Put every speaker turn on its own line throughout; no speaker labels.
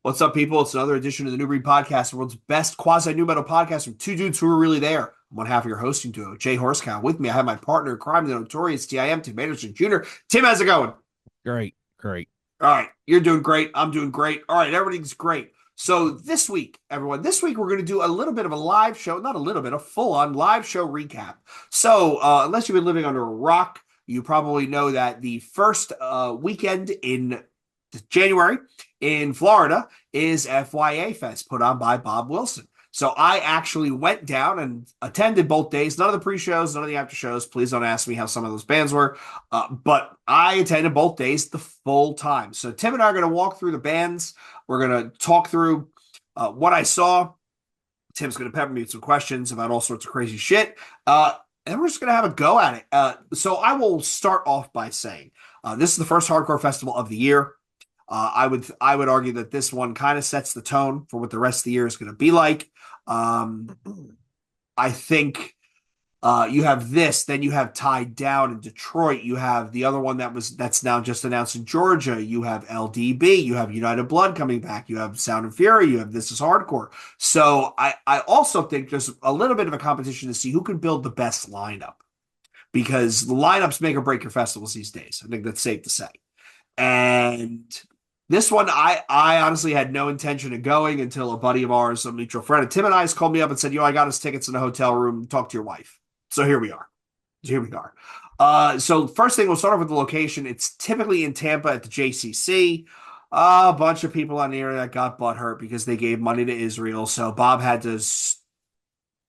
What's up, people? It's another edition of the New Breed Podcast, the world's best quasi-new metal podcast from two dudes who are really there. I'm one half of your hosting duo, Jay Horsecow. With me, I have my partner in crime, the notorious TIM, Tim Anderson Jr. Tim, how's it going?
Great, great.
All right, you're doing great. I'm doing great. All right, everything's great. So this week, everyone, this week we're going to do a little bit of a live show, not a little bit, a full-on live show recap. So unless you've been living under a rock, you probably know that the first weekend in January in Florida is FYA Fest put on by Bob Wilson. So I actually went down and attended both days, none of the pre-shows, none of the after shows. Please don't ask me how some of those bands were. But I attended both days the full time. So Tim and I are going to walk through the bands. We're going to talk through what I saw. Tim's going to pepper me with some questions about all sorts of crazy shit. And we're just going to have a go at it. So I will start off by saying this is the first hardcore festival of the year. I would argue that this one kind of sets the tone for what the rest of the year is going to be like. I think you have this, then you have Tied Down in Detroit. You have the other one that's now just announced in Georgia. You have LDB. You have United Blood coming back. You have Sound and Fury. You have This Is Hardcore. So I also think there's a little bit of a competition to see who can build the best lineup, because the lineups make or break your festivals these days. I think that's safe to say. And this one, I honestly had no intention of going until a buddy of ours, a mutual friend, Tim and I, called me up and said, I got us tickets in a hotel room. Talk to your wife. So here we are. So first thing, we'll start off with the location. It's typically in Tampa at the JCC. A bunch of people on the internet got butthurt because they gave money to Israel. So Bob had to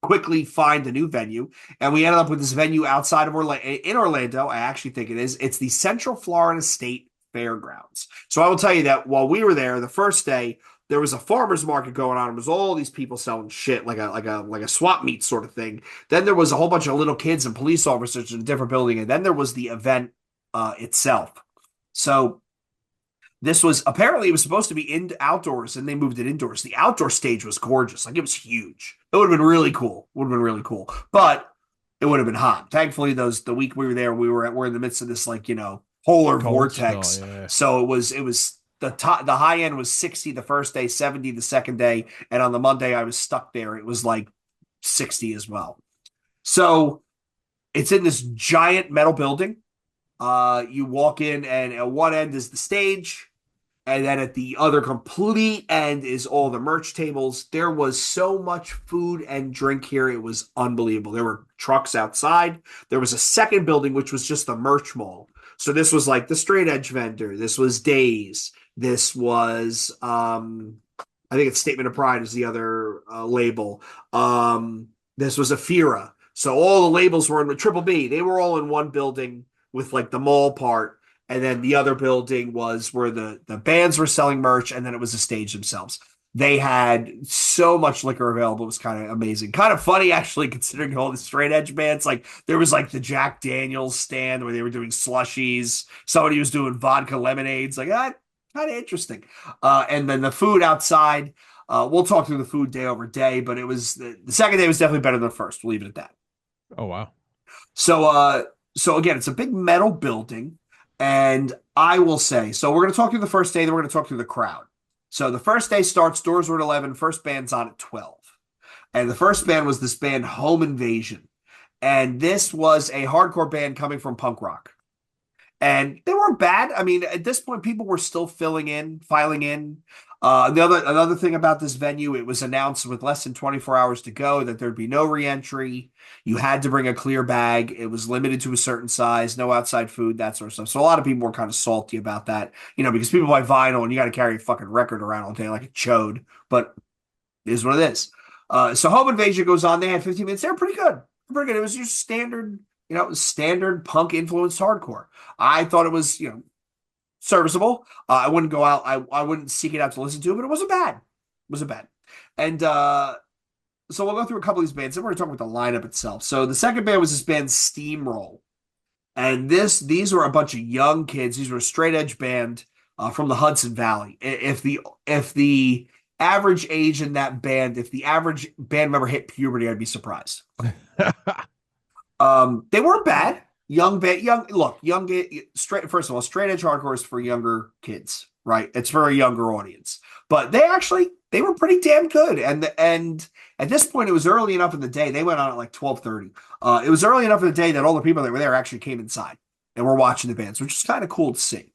quickly find a new venue. And we ended up with this venue outside of Orlando. I actually think it is. It's the Central Florida State Fairgrounds. So I will tell you that while we were there the first day, there was a farmer's market going on. It was all these people selling shit, like a swap meet sort of thing. Then there was a whole bunch of little kids and police officers in a different building, and then there was the event itself. So this was apparently, it was supposed to be outdoors, and they moved it indoors. The outdoor stage was gorgeous, like it was huge. It would have been really cool. But it would have been hot. Thankfully, the week we were there, we're in the midst of this polar vortex.
Spell, yeah.
So it was the high end was 60 the first day, 70 the second day, and on the Monday I was stuck there. It was like 60 as well. So it's in this giant metal building. You walk in, and at one end is the stage, and then at the other complete end is all the merch tables. There was so much food and drink here. It was unbelievable. There were trucks outside. There was a second building, which was just the merch mall. So this was like the Straight Edge vendor. This was Days. This was, I think it's Statement of Pride is the other label. This was Afira. So all the labels were in with Triple B. They were all in one building with like the mall part. And then the other building was where the bands were selling merch. And then it was the stage themselves. They had so much liquor available. It was kind of amazing. Kind of funny, actually, considering all the straight edge bands. Like, there was like the Jack Daniels stand where they were doing slushies. Somebody was doing vodka lemonades. Like, that kind of interesting. And then the food outside. We'll talk through the food day over day, but it was the second day was definitely better than the first. We'll leave it at that.
Oh, wow.
So again, it's a big metal building. And I will say, so we're going to talk through the first day, then we're going to talk through the crowd. So the first day starts, doors were at 11, first band's on at 12. And the first band was this band, Home Invasion. And this was a hardcore band coming from punk rock. And they weren't bad. I mean, at this point, people were still filing in. Another thing about this venue, it was announced with less than 24 hours to go that there'd be no re-entry. You had to bring a clear bag. It was limited to a certain size, no outside food, that sort of stuff. So a lot of people were kind of salty about that, because people buy vinyl and you got to carry a fucking record around all day like a chode. But it is what it is. So Home Invasion goes on. They had 15 minutes. They were pretty good. It was just standard, standard punk influenced hardcore. I thought it was, serviceable. I wouldn't go out. I wouldn't seek it out to listen to it, but it wasn't bad. And so we'll go through a couple of these bands. Then we're going to talk about the lineup itself. So the second band was this band Steamroll. And these were a bunch of young kids. These were a straight edge band from the Hudson Valley. If the average age in that band, if the average band member hit puberty, I'd be surprised. They weren't bad. Straight. First of all, straight edge hardcore is for younger kids, right? It's for a younger audience. But they were pretty damn good. And at this point, it was early enough in the day. They went on at like 12:30. It was early enough in the day that all the people that were there actually came inside and were watching the bands, which is kind of cool to see.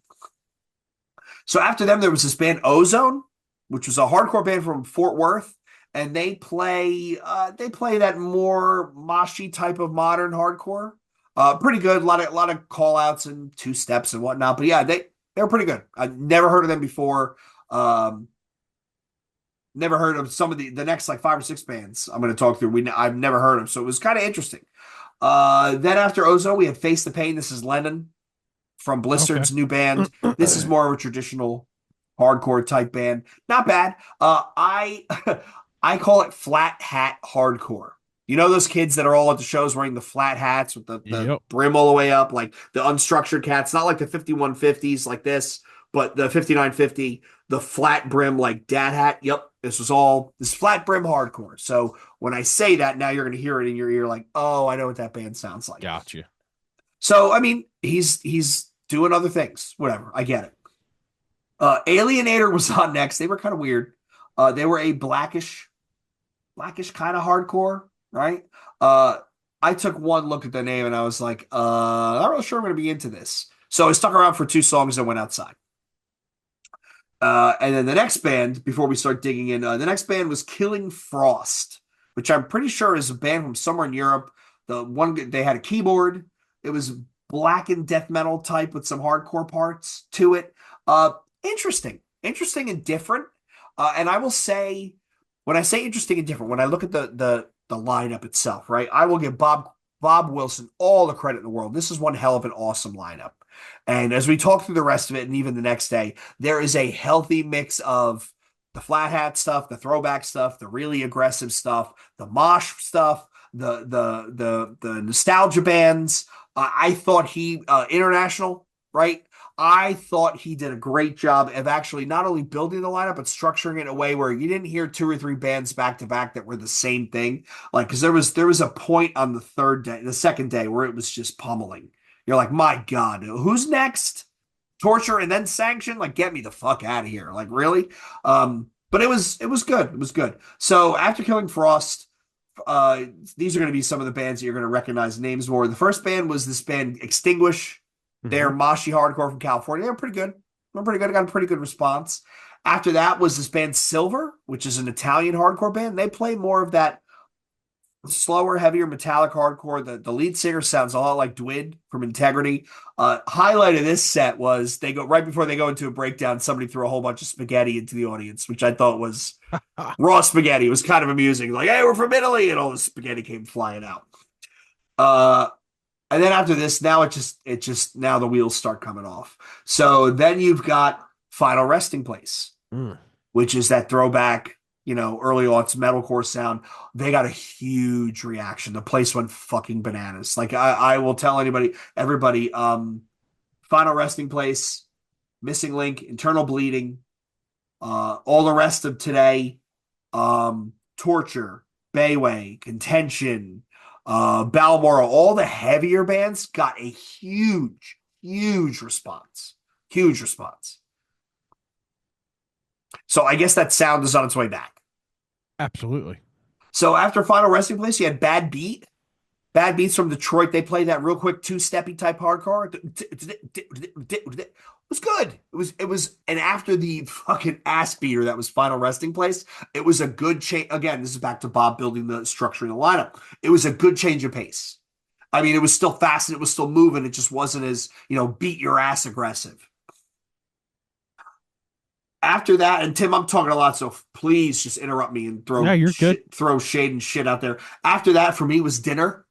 So after them, there was this band Ozone, which was a hardcore band from Fort Worth, and they play that more moshy type of modern hardcore. Pretty good. A lot of call outs and two steps and whatnot. But yeah, they were pretty good. I've never heard of them before. Um, Never heard of some of the next like five or six bands I'm going to talk through. I've never heard of, so it was kind of interesting. Then after Ozone, we had Face the Pain. This is Lennon from
Okay.
Blizzard's new band. This is more of a traditional hardcore type band. Not bad. I I call it flat hat hardcore. You know those kids that are all at the shows wearing the flat hats with the
Yep.
brim all the way up, like the unstructured cats, not like the 5150s like this, but the 5950, the flat brim like dad hat. Yep, this flat brim hardcore. So when I say that, now you're going to hear it in your ear like, oh, I know what that band sounds like.
Gotcha.
So I mean, he's doing other things. Whatever, I get it. Alienator was on next. They were kind of weird. They were a blackish kind of hardcore, right? Uh, I took one look at the name and I was like, not really sure I'm going to be into this. So I stuck around for two songs and went outside. And then the next band, before we start digging in, the next band was Killing Frost, which I'm pretty sure is a band from somewhere in Europe. The one they had a keyboard. It was black and death metal type with some hardcore parts to it. Interesting and different. And I will say, when I say interesting and different, when I look at the lineup itself, right, I will give Bob Wilson all the credit in the world. This is one hell of an awesome lineup. And as we talk through the rest of it, and even the next day, there is a healthy mix of the flat hat stuff, the throwback stuff, the really aggressive stuff, the mosh stuff, the nostalgia bands. I thought he international, right? I thought he did a great job of actually not only building the lineup, but structuring it in a way where you didn't hear two or three bands back to back that were the same thing. Like, because there was a point on the second day, where it was just pummeling. You're like, my God, who's next? Torture and then Sanction? Like, get me the fuck out of here. Like, really? But it was good. It was good. So after Killing Frost, these are going to be some of the bands that you're going to recognize names more. The first band was this band Extinguish. They're
Hmm.
Moshi hardcore from California. They were pretty good. They were pretty good. I got a pretty good response. After that was this band Silver, which is an Italian hardcore band. They play more of that slower, heavier, metallic hardcore. The lead singer sounds a lot like Dwid from Integrity. Highlight of this set was they go right before they go into a breakdown. Somebody threw a whole bunch of spaghetti into the audience, which I thought was raw spaghetti. It was kind of amusing. Like, hey, we're from Italy, and all the spaghetti came flying out. Uh, and then after this, now it just now the wheels start coming off. So then you've got Final Resting Place,
Mm.
which is that throwback, early aughts metalcore sound. They got a huge reaction. The place went fucking bananas. Like I will tell everybody, Final Resting Place, Missing Link, Internal Bleeding, all the rest of today, Torture, Bayway, Contention, Balmoral, all the heavier bands got a huge response. Huge response. So I guess that sound is on its way back.
Absolutely.
So after Final Resting Place, you had Bad Beat. Bad Beats from Detroit. They played that real quick two-steppy type hardcore. It was good. It was, and after the fucking ass beater that was Final Resting Place, it was a good change. Again, this is back to Bob building the structure in the lineup. It was a good change of pace. I mean, it was still fast and it was still moving. It just wasn't as, beat your ass aggressive. After that, and Tim, I'm talking a lot, so please just interrupt me and
Yeah, you're good.
throw shade and shit out there. After that, for me, was Dinner.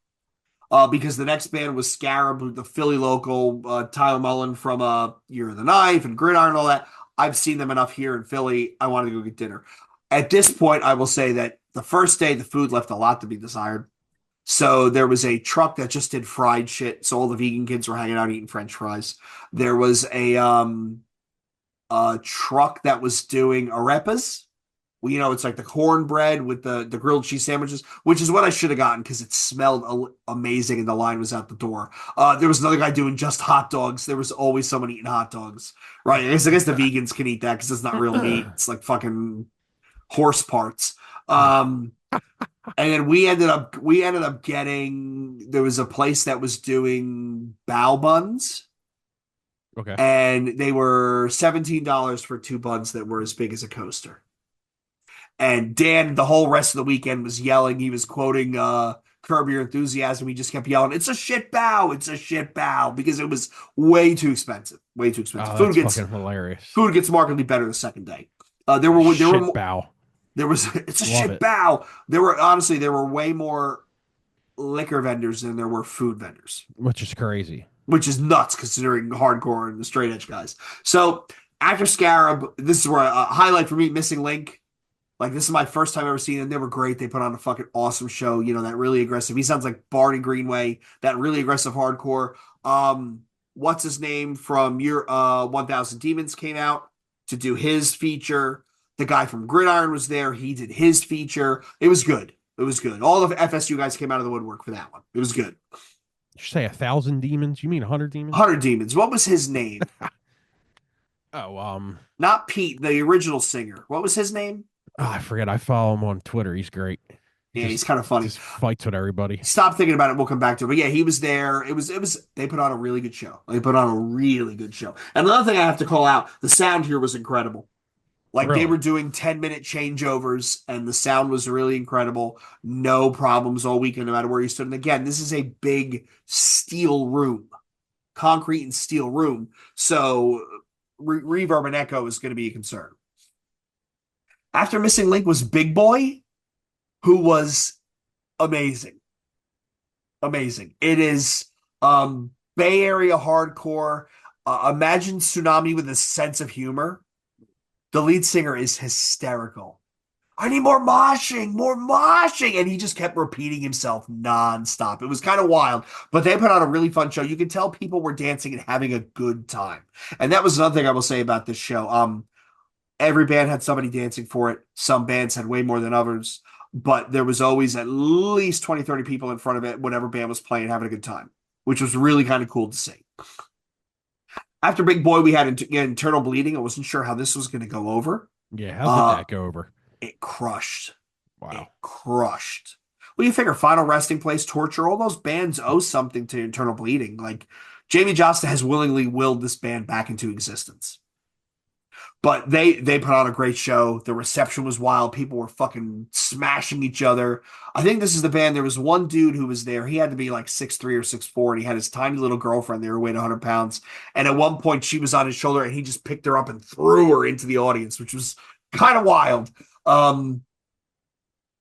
Because the next band was Scarab, the Philly local, Tyler Mullen from Year of the Knife and Gridiron and all that. I've seen them enough here in Philly. I wanted to go get dinner. At this point, I will say that the first day, the food left a lot to be desired. So there was a truck that just did fried shit. So all the vegan kids were hanging out eating French fries. There was a truck that was doing arepas. Well, it's like the cornbread with the grilled cheese sandwiches, which is what I should have gotten because it smelled amazing and the line was out the door. There was another guy doing just hot dogs. There was always someone eating hot dogs, right? I guess the vegans can eat that because it's not real meat. It's like fucking horse parts. Um, and then we ended up getting there was a place that was doing bao buns,
Okay.
and they were $17 for two buns that were as big as a coaster. And Dan, the whole rest of the weekend, was yelling. He was quoting Curb Your Enthusiasm. He just kept yelling, "It's a shit bow! It's a shit bow!" Because it was way too expensive. Way too expensive.
Oh,
Food
that's
gets
fucking hilarious.
food gets markedly better the second day. There were
Shit bow.
there was it's a
Love
shit
it.
bow. There were way more liquor vendors than there were food vendors,
Which is crazy.
which is nuts considering hardcore and the straight edge guys. So after Scarab, this is where a highlight for me, Missing Link. Like, this is my first time ever seeing them. They were great. They put on a fucking awesome show. That really aggressive. He sounds like Barney Greenway, that really aggressive hardcore. What's his name from your 1000 Demons came out to do his feature. The guy from Gridiron was there. He did his feature. It was good. It was good. All the FSU guys came out of the woodwork for that one. It was good.
Did you say 1,000 demons? You mean 100 demons?
100 Demons. What was his name?
Oh,
Not Pete, the original singer. What was his name?
I forget. I follow him on Twitter. He's great. He
Yeah, he's kind of funny.
just fights with everybody.
Stop thinking about it. We'll come back to it. But yeah, he was there. They put on a really good show. They put on a really good show. And another thing I have to call out, the sound here was incredible. Like, they
Really?
were doing 10-minute changeovers and the sound was really incredible. No problems all weekend, no matter where you stood. And again, this is a big steel room, concrete and steel room. So reverb and echo is going to be a concern. After Missing Link was Big Boy, who was amazing. Amazing. It is Bay Area hardcore. Imagine Tsunami with a sense of humor. The lead singer is hysterical. I need more moshing, more moshing. And he just kept repeating himself nonstop. It was kind of wild, but they put on a really fun show. You could tell people were dancing and having a good time. And that was another thing I will say about this show. Every band had somebody dancing for it. Some bands had way more than others, but there was always at least 20, 30 people in front of it, whatever band was playing, having a good time, which was really kind of cool to see. After Big Boy, we had Internal Bleeding. I wasn't sure how this was going to go over.
Yeah. How did that go over?
It crushed. It
Wow.
crushed. Well, you figure Final Resting Place, Torture, all those bands owe something to Internal Bleeding. Like, Jamie Josta has willingly willed this band back into existence. But they put on a great show. The reception was wild. People were fucking smashing each other. I think this is the band. There was one dude who was there. He had to be like 6'3" or 6'4", and he had his tiny little girlfriend there who weighed 100 pounds. And at one point, she was on his shoulder, and he just picked her up and threw her into the audience, which was kind of wild.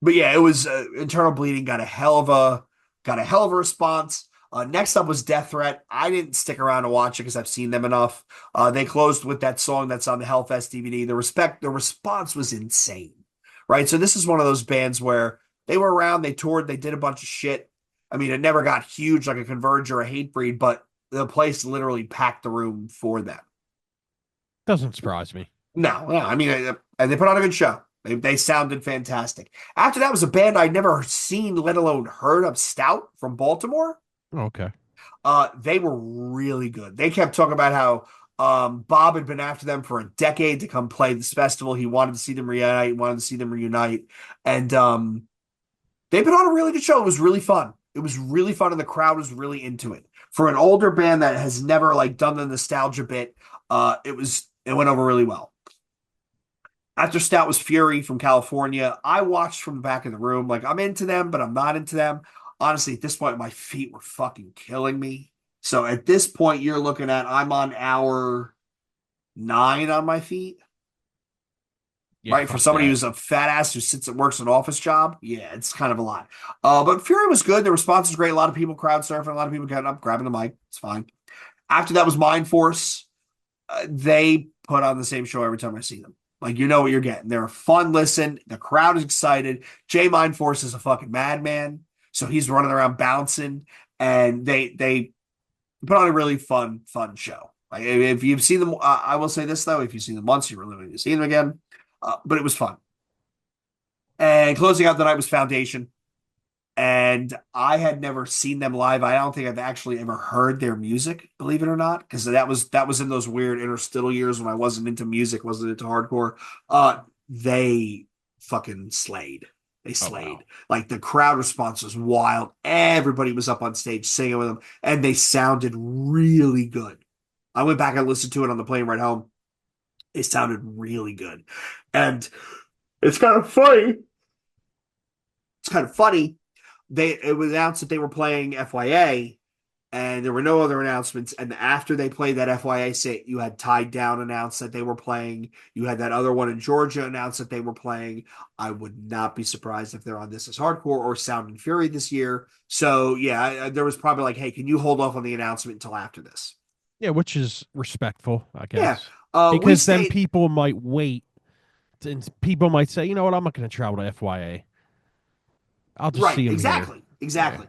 But yeah, it was Internal Bleeding got a hell of a response. Next up was Death Threat. I didn't stick around to watch it because I've seen them enough. They closed with that song that's on the Hellfest DVD. The response was insane, right? So this is one of those bands where they were around, they toured, they did a bunch of shit. I mean, it never got huge like a Converge or a Hatebreed, but the place literally packed the room for them.
Doesn't surprise me.
No, I mean, and they put on a good show. They sounded fantastic. After that was a band I'd never seen, let alone heard of, Stout from Baltimore.
Okay.
They were really good. They kept talking about how Bob had been after them for a decade to come play this festival. He wanted to see them reunite, and they put on a really good show. It was really fun. It was really fun, and the crowd was really into it. For an older band that has never like done the nostalgia bit, it went over really well. After Stout was Fury from California. I watched from the back of the room. Like, I'm into them, but I'm not into them. Honestly, at this point, my feet were fucking killing me. So at this point, you're looking at, I'm on hour 9 on my feet.
Yeah,
Right? For
fuck
somebody
that.
who's a fat ass who sits and works an office job. Yeah, it's kind of a lot. But Fury was good. The response was great. A lot of people crowd surfing, a lot of people getting up, grabbing the mic. It's fine. After that was Mind Force. They put on the same show every time I see them. Like, you know what you're getting. They're a fun listen. The crowd is excited. Jay Mind Force is a fucking madman. So he's running around bouncing. And they put on a really fun show. Like, if you've seen them, I will say this, though. If you've seen them once, you're really going to see them again. But it was fun. And closing out the night was Foundation. And I had never seen them live. I don't think I've actually ever heard their music, believe it or not, because that was in those weird interstitial years when I wasn't into music, wasn't into hardcore. They fucking slayed. They
Oh wow.
slayed. Like the crowd response was wild. Everybody was up on stage singing with them, and they sounded really good. I went back and listened to it on the plane ride home. They sounded really good. And it's kind of funny. It's kind of funny it was announced that they were playing FYA, and there were no other announcements. And after they played that FYA set, you had Tied Down announce that they were playing. You had that other one in Georgia announce that they were playing. I would not be surprised if they're on This Is Hardcore or Sound and Fury this year. So yeah, there was probably like, hey, can you hold off on the announcement until after this?
Yeah, which is respectful, I
Yeah.
guess.
We
Because then
stayed
people might wait and people might say, you know what, I'm not going to travel to FYA. I'll just
Right,
see them here.
exactly,
Yeah.
exactly.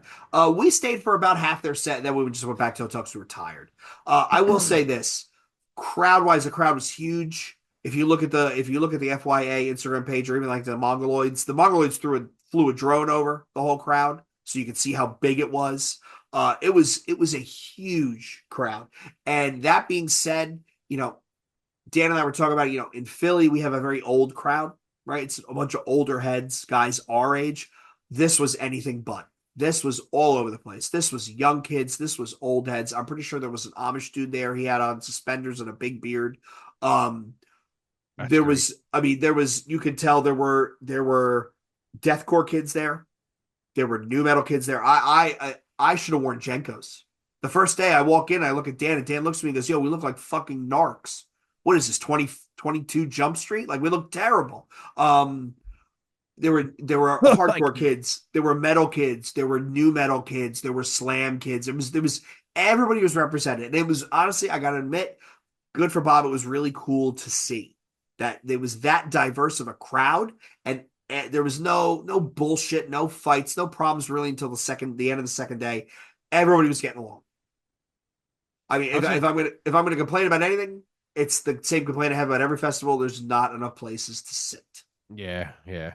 We stayed for about half their set, and then we just went back to hotel because we were tired. I will say this: crowd wise, the crowd was huge. If you look at the FYA Instagram page or even like the Mongoloids flew a drone over the whole crowd, so you could see how big it was. It was a huge crowd. And that being said, Dan and I were talking about, in Philly, we have a very old crowd, right? It's a bunch of older heads, guys our age. This was anything but. This was all over the place. This was young kids. This was old heads. I'm pretty sure there was an Amish dude there. He had on suspenders and a big beard. Um,
That's
there
great.
was, I mean, you could tell there were deathcore kids there. There were new metal kids there. I should have worn Jenkos. The first day I walk in, I look at Dan, and Dan looks at me and goes, "Yo, we look like fucking narcs. What is this, 2022 Jump Street? Like, we look terrible." There were
Like,
hardcore kids, there were metal kids, there were new metal kids, there were slam kids. There was everybody was represented. And it was, honestly, I gotta admit, good for Bob. It was really cool to see that there was that diverse of a crowd, and there was no bullshit, no fights, no problems really until the end of the second day. Everybody was getting along. I mean, if,
how's
if
it?
I'm gonna if I'm gonna complain about anything, it's the same complaint I have about every festival. There's not enough places to sit.
Yeah, yeah.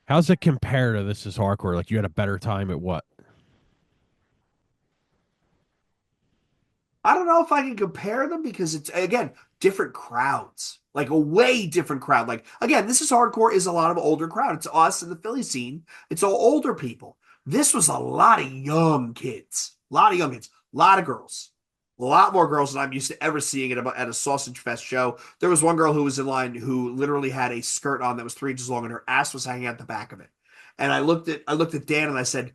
How's it compare to This Is Hardcore? Like, you had a better time at what?
I don't know if I can compare them because it's, again, different crowds, like a way different crowd. Like, again, This Is Hardcore is a lot of older crowd. It's us in the Philly scene. It's all older people. This was a lot of young kids, a lot of young kids, a lot of girls, a lot more girls than I'm used to ever seeing at a Sausage Fest show. There was one girl who was in line who literally had a skirt on that was 3 inches long and her ass was hanging out the back of it. And I looked at Dan and I said,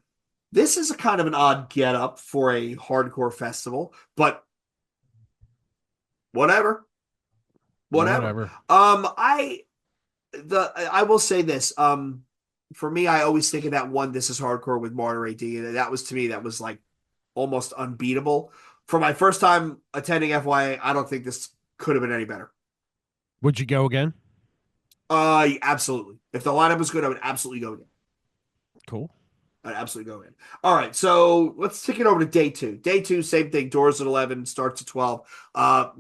this is a kind of an odd get up for a hardcore festival, but whatever, whatever.
Whatever.
I will say this. For me, I always think of that one This Is Hardcore with Martyr AD. And that was, to me, that was like almost unbeatable. For my first time attending FYA, I don't think this could have been any better.
Would you go again?
Absolutely. If the lineup was good, I would absolutely go again.
Cool.
I'd absolutely go in. All right, so let's take it over to day two. Day two, same thing. Doors at 11, starts at 12.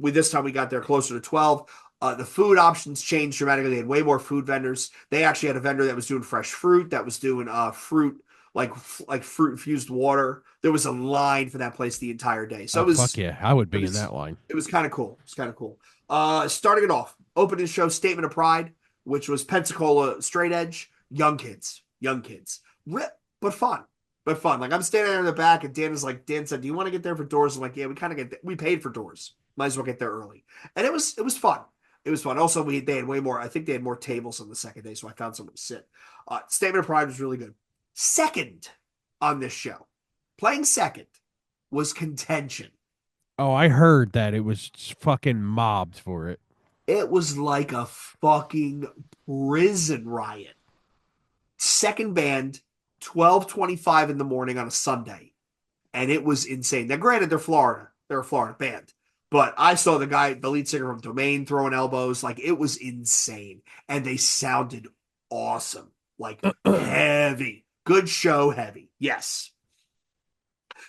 This time we got there closer to 12. The food options changed dramatically. They had way more food vendors. They actually had a vendor that was doing fresh fruit, that was doing fruit, like fruit infused water. There was a line for that place the entire day. So
Oh
it
fuck
was
yeah, I would
it
be in
was
that line.
it was kind of cool. It's kind of cool. Starting it off, opening show, Statement of Pride, which was Pensacola straight edge, young kids. But fun. But fun. Like, I'm standing there in the back, and Dan said, "Do you want to get there for doors?" I'm like, "Yeah, we kind of we paid for doors. Might as well get there early." And it was fun. It was fun. Also, they had way more. I think they had more tables on the second day, so I found somewhere to sit. Statement of Pride was really good. Second on this show, playing second, was Contention.
Oh, I heard that it was fucking mobbed for it.
It was like a fucking prison riot. Second band, 12:25 in the morning on a Sunday, and it was insane. Now, granted, they're Florida. They're a Florida band. But I saw the lead singer from Domain, throwing elbows. Like, it was insane. And they sounded awesome. Like, heavy. Good show, heavy. Yes.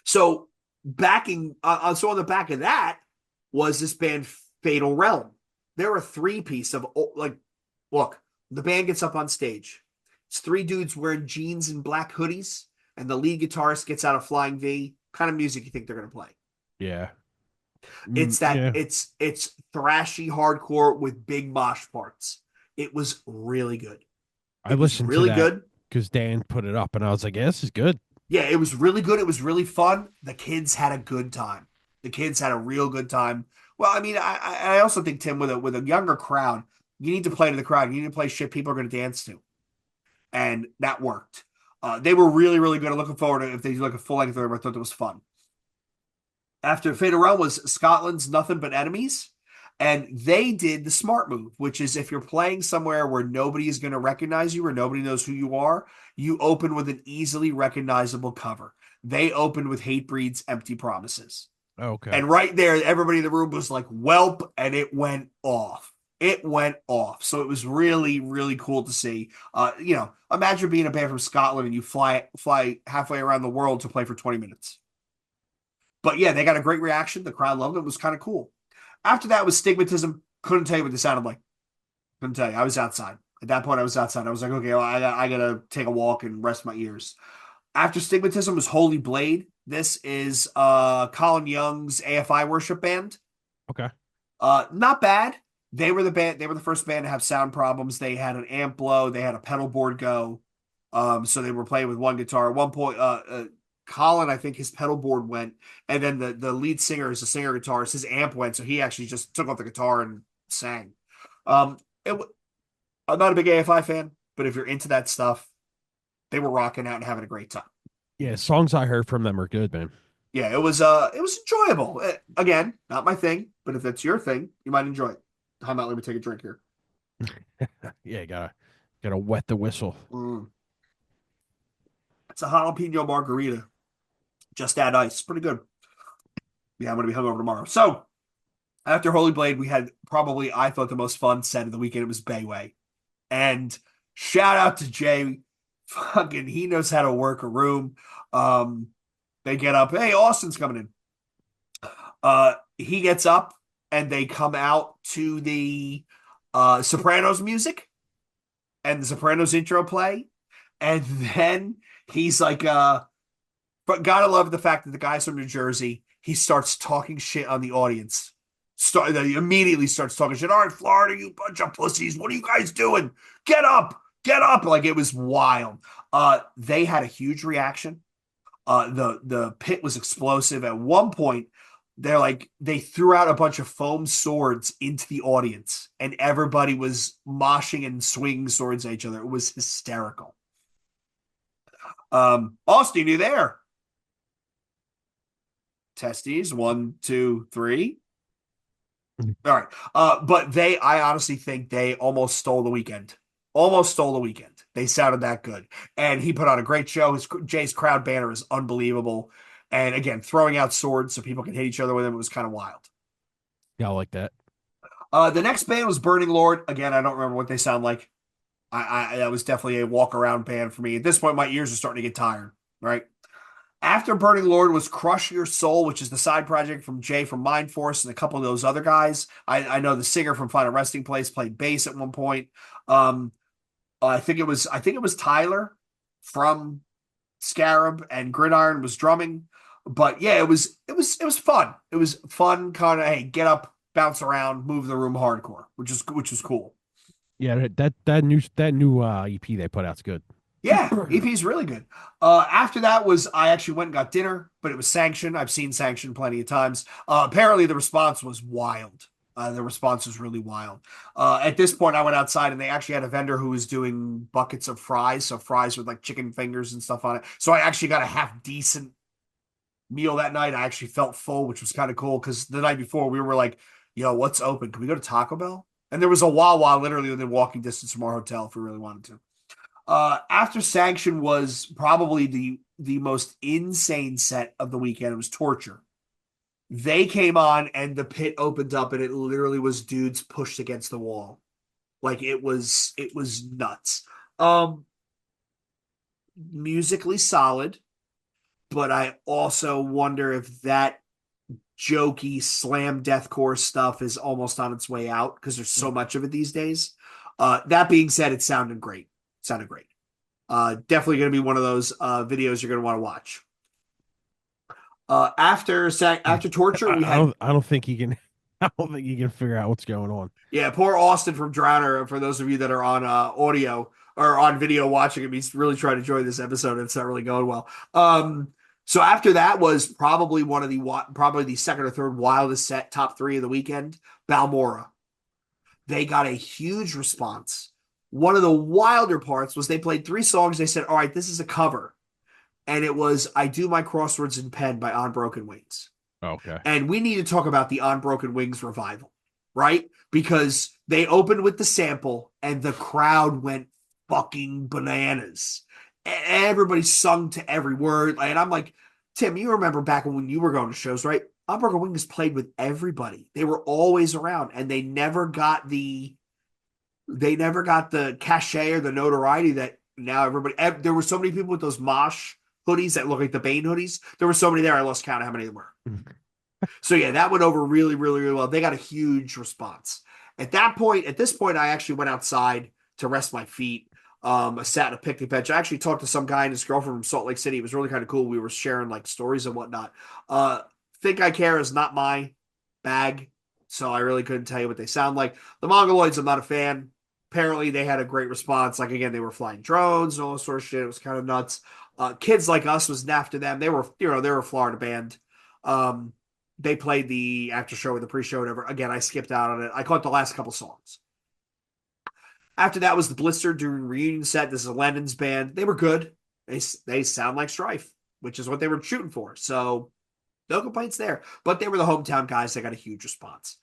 So so on the back of that was this band Fatal Realm. They're a three-piece of, like, look, the band gets up on stage. It's three dudes wearing jeans and black hoodies, and the lead guitarist gets out a flying V. Kind of music you think they're gonna play?
Yeah.
It's that
Yeah.
it's thrashy hardcore with big mosh parts. It was really good.
I
It was
listened to
really
that
good.
because Dan put it up, and I was like, yeah, this is good.
Yeah, it was really good. It was really fun. The kids had a good time. The kids had a real good time. Well, I mean, I also think Tim with a younger crowd, you need to play to the crowd. You need to play shit people are going to dance to, and that worked. They were really really good. I'm looking forward to if they do like a full length of them. I thought it was fun. After Fate of Realm was Scotland's Nothing But Enemies. And they did the smart move, which is if you're playing somewhere where nobody is going to recognize you or nobody knows who you are, you open with an easily recognizable cover. They opened with Hatebreed's Empty Promises.
Okay.
And right there, everybody in the room was like, "Welp," and it went off. It went off. So it was really, really cool to see. Imagine being a band from Scotland and you fly halfway around the world to play for 20 minutes. But yeah, they got a great reaction. The crowd loved it. It was kind of cool. After that was Stigmatism. Couldn't tell you what they sounded like. Couldn't tell you. I was outside. At that point, I was outside. I was like, okay, well, I gotta take a walk and rest my ears. After Stigmatism was Holy Blade. This is Colin Young's AFI worship band.
Okay.
Not bad. They were the band. They were the first band to have sound problems. They had an amp blow. They had a pedal board go. So they were playing with one guitar. At one point, Colin, I think his pedal board went, and then the lead singer is a singer guitarist. His amp went, so he actually just took off the guitar and sang. Um, it, I'm not a big AFI fan, but if you're into that stuff, they were rocking out and having a great time.
Yeah, songs I heard from them are good, man.
Yeah, it was enjoyable. Again, not my thing, but if that's your thing, you might enjoy it. Time out, let me take a drink here.
Yeah, gotta wet the whistle.
Mm. It's a jalapeno margarita. Just add ice. Pretty good. Yeah, I'm gonna be hungover tomorrow. So after Holy Blade, we had probably I thought the most fun set of the weekend. It was Bayway, and shout out to Jay. Fucking, he knows how to work a room. Um, they get up. Hey, Austin's coming in. He gets up, and they come out to the Sopranos music and the Sopranos intro play, and then he's like, but gotta love the fact that the guy's from New Jersey. He starts talking shit on the audience. He immediately starts talking shit. All right, Florida, you bunch of pussies. What are you guys doing? Get up, get up. Like it was wild. They had a huge reaction. The pit was explosive. At one point, they threw out a bunch of foam swords into the audience, and everybody was moshing and swinging swords at each other. It was hysterical. Austin, you there? Testes, 1, 2, 3. All right. But I honestly think they almost stole the weekend. Almost stole the weekend. They sounded that good. And he put on a great show. Jay's crowd banner is unbelievable. And again, throwing out swords so people can hit each other with them, it was kind of wild.
Yeah, I like that.
The next band was Burning Lord. Again, I don't remember what they sound like. That was definitely a walk around band for me. At this point, my ears are starting to get tired, right? After Burning Lord was Crush Your Soul, which is the side project from Jay from Mind Force and a couple of those other guys. I know the singer from Final Resting Place played bass at one point. Um, I think it was Tyler from Scarab and Gridiron was drumming. But yeah, it was fun. It was fun kind of, hey, get up, bounce around, move the room hardcore, which was cool.
Yeah, that new EP they put out's good.
Yeah, EP is really good. After that was I actually went and got dinner, but it was Sanction. I've seen Sanction plenty of times. Apparently the response was wild. The response was really wild. At this point, I went outside and they actually had a vendor who was doing buckets of fries, so fries with like chicken fingers and stuff on it. So I actually got a half decent meal that night. I actually felt full, which was kind of cool because the night before we were like, "Yo, what's open? Can we go to Taco Bell?" And there was a Wawa literally within walking distance from our hotel if we really wanted to. After Sanction was probably the most insane set of the weekend. It was Torture. They came on and the pit opened up and it literally was dudes pushed against the wall. Like it was nuts. Um Musically solid, but I also wonder if that jokey slam deathcore stuff is almost on its way out because there's so much of it these days. That being said, it sounded great. Sounded great. Definitely going to be one of those videos you're going to want to watch. After torture, we
I
had
don't. I don't think he can. I don't think he can figure out what's going on.
yeah, poor Austin from Drowner. For those of you that are on audio or on video watching him, he's really trying to join this episode. And it's not really going well. So after that was probably probably the second or third wildest set, top three of the weekend. Balmora. They got a huge response. One of the wilder parts was they played three songs. They said, "All right, this is a cover," and it was "I Do My Crosswords in Pen" by On Broken Wings.
Okay.
And we need to talk about the On Broken Wings revival, right? Because they opened with the sample and the crowd went fucking bananas. Everybody sung to every word. And I'm like, Tim, you remember back when you were going to shows, right? On Broken Wings played with everybody. They were always around and they never got the cachet or the notoriety that now everybody there were so many people with those mosh hoodies that look like the Bane hoodies. There were so many there, I lost count of how many there were. So yeah, that went over really, really, really well. They got a huge response. At this point, I actually went outside to rest my feet. I sat on a picnic bench. I actually talked to some guy and his girlfriend from Salt Lake City. It was really kind of cool. We were sharing like stories and whatnot. Think I Care is not my bag, so I really couldn't tell you what they sound like. The Mongoloids, I'm not a fan. Apparently, they had a great response. Like again, they were flying drones and all this sort of shit. It was kind of nuts. Kids Like Us was naff to them. They were a Florida band. They played the after show or the pre-show, whatever. Again, I skipped out on it. I caught the last couple songs. After that was the Blister during reunion set. This is Lennon's band. They were good. They sound like Strife, which is what they were shooting for. So no complaints there. But they were the hometown guys. They got a huge response.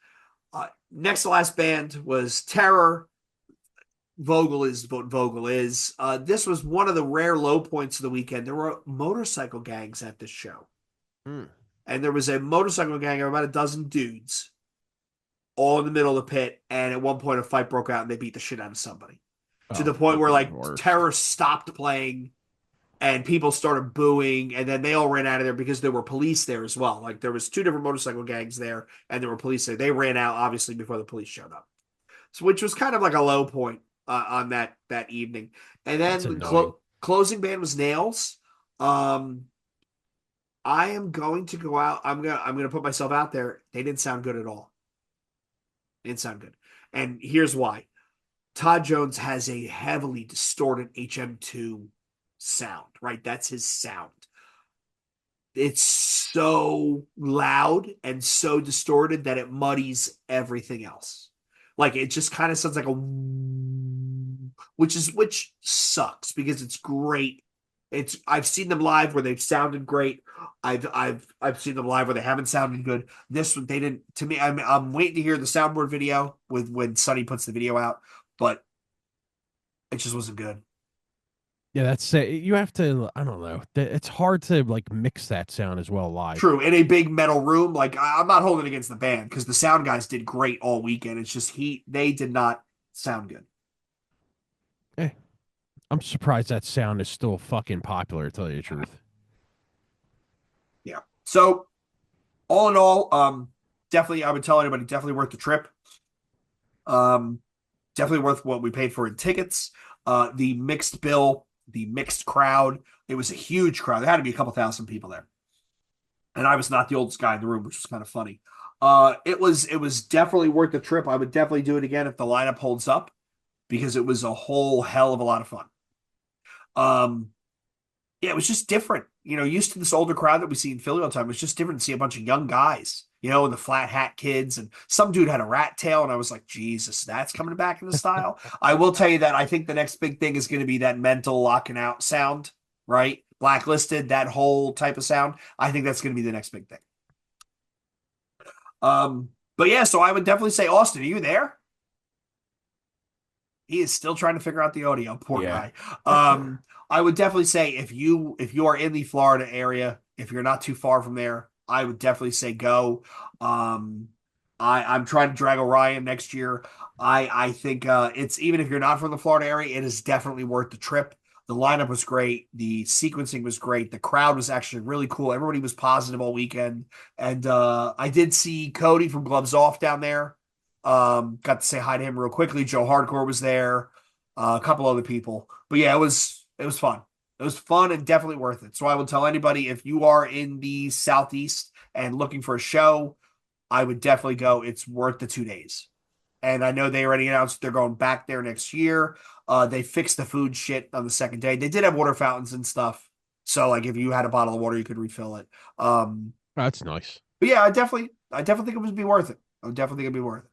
Next to last band was Terror. Vogel is what Vogel is. This was one of the rare low points of the weekend. There were motorcycle gangs at this show. And there was a motorcycle gang of about a dozen dudes all in the middle of the pit. And at one point, a fight broke out and they beat the shit out of somebody to the point where like Terror stopped playing and people started booing. And then they all ran out of there because there were police there as well. Like there was two different motorcycle gangs there and there were police there. They ran out obviously before the police showed up. So, which was kind of like a low point on that evening. And then closing band was Nails. I am going to go out. I'm gonna put myself out there. They didn't sound good at all. They didn't sound good. And here's why. Todd Jones has a heavily distorted HM2 sound, right? That's his sound. It's so loud and so distorted that it muddies everything else. Like it just kind of sounds like which sucks because it's great. I've seen them live where they've sounded great. I've seen them live where they haven't sounded good. This one they didn't. To me, I'm waiting to hear the soundboard video with when Sonny puts the video out, but it just wasn't good.
Yeah, that's it. You have to. I don't know. It's hard to like mix that sound as well live.
True, in a big metal room, like I'm not holding it against the band because the sound guys did great all weekend. It's just they did not sound good.
I'm surprised that sound is still fucking popular, to tell you the truth.
Yeah. So all in all, definitely I would tell anybody definitely worth the trip. Definitely worth what we paid for in tickets. The mixed bill, the mixed crowd. It was a huge crowd. There had to be a couple thousand people there. And I was not the oldest guy in the room, which was kind of funny. It was definitely worth the trip. I would definitely do it again if the lineup holds up because it was a whole hell of a lot of fun. Yeah, it was just different. Used to this older crowd that we see in Philly all the time. It was just different to see a bunch of young guys, and the flat hat kids. And some dude had a rat tail, and I was like, Jesus, that's coming back into style. I will tell you that I think the next big thing is going to be that mental locking out sound, right? Blacklisted, that whole type of sound. I think that's going to be the next big thing. But yeah, so I would definitely say, Austin, are you there? He is still trying to figure out the audio. Poor guy. I would definitely say if you are in the Florida area, if you're not too far from there, I would definitely say go. I'm trying to drag Oriion next year. I think it's even if you're not from the Florida area, it is definitely worth the trip. The lineup was great. The sequencing was great. The crowd was actually really cool. Everybody was positive all weekend. And I did see Cody from Gloves Off down there. Got to say hi to him real quickly. Joe Hardcore was there. A couple other people. But yeah, it was It was fun. It was fun and definitely worth it. So I will tell anybody, if you are in the Southeast and looking for a show, I would definitely go. It's worth the 2 days. And I know they already announced they're going back there next year. They fixed the food shit on the second day. They did have water fountains and stuff. So like if you had a bottle of water, you could refill it.
That's nice.
But yeah, I definitely think it would be worth it. I would definitely think it'd be worth it.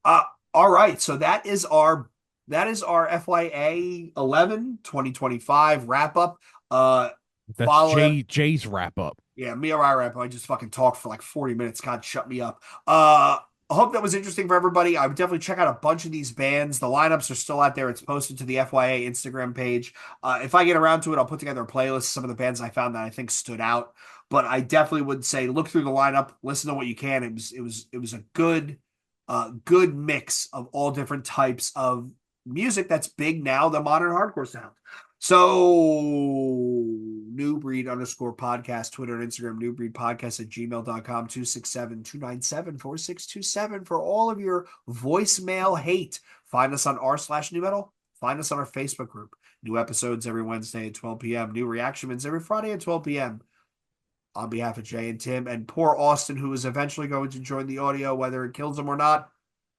Uh, all right. So that is our FYA 11 2025 wrap up. Uh,
That's
follow
Jay's wrap up.
Yeah, me or I rap. I just fucking talked for like 40 minutes. God, shut me up. I hope that was interesting for everybody. I would definitely check out a bunch of these bands. The lineups are still out there. It's posted to the FYA Instagram page. If I get around to it, I'll put together a playlist of some of the bands I found that I think stood out. But I definitely would say look through the lineup, listen to what you can. It was a good mix of all different types of music that's big now, the modern hardcore sound. So, New Breed underscore podcast, Twitter and Instagram, New Breed podcast at gmail.com, 267-297-4627 for all of your voicemail hate. Find us on r/new metal. Find us on our Facebook group. New episodes every Wednesday at 12 p.m. New reactions every Friday at 12 p.m. On behalf of Jay and Tim and poor Austin, who is eventually going to join the audio, whether it kills him or not,